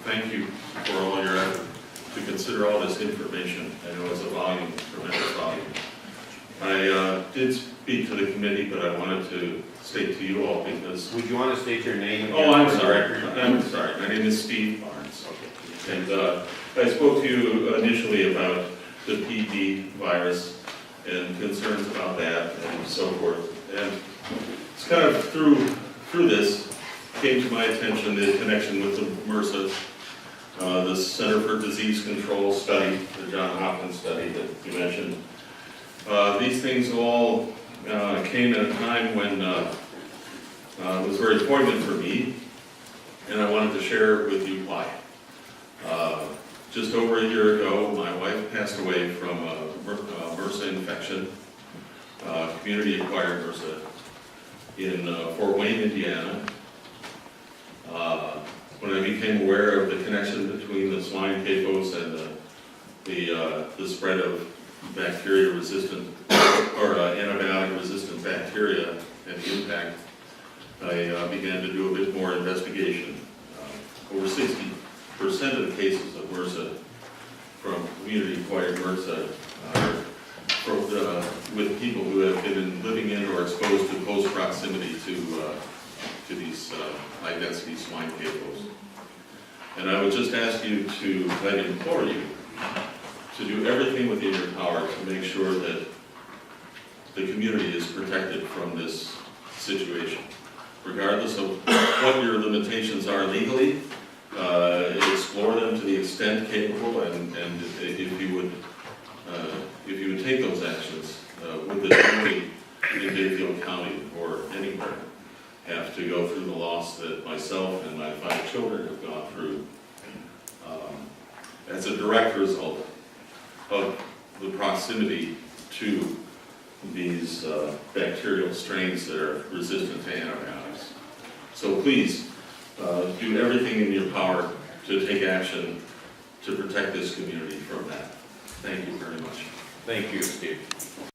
thank you for all your effort to consider all this information. I know it's a volume, tremendous volume. I did speak to the committee, but I wanted to state to you all because... Would you want to state your name? Oh, I'm sorry. My name is Steve Barnes. Okay. And I spoke to you initially about the PD virus and concerns about that and so forth. And it's kind of through this came to my attention the connection with the MRSA, the Center for Disease Control study, the Johns Hopkins study that you mentioned. These things all came at a time when it was very poignant for me, and I wanted to share with you why. Just over a year ago, my wife passed away from MRSA infection, community-acquired MRSA, in Fort Wayne, Indiana. When I became aware of the connection between the swine capos and the spread of bacteria-resistant or antibiotic-resistant bacteria and the impact, I began to do a bit more investigation. Over 60% of the cases of MRSA from community-acquired MRSA are with people who have been living in or exposed to close proximity to these high-density swine capos. And I would just ask you to, I'd implore you, to do everything within your power to make sure that the community is protected from this situation. Regardless of what your limitations are legally, explore them to the extent capable, and if you would take those actions, would the community in Bayfield County or anywhere have to go through the loss that myself and my 5 children have gone through as a direct result of the proximity to these bacterial strains that are resistant to antibiotics. So please, do everything in your power to take action to protect this community from that. Thank you very much. Thank you, Steve.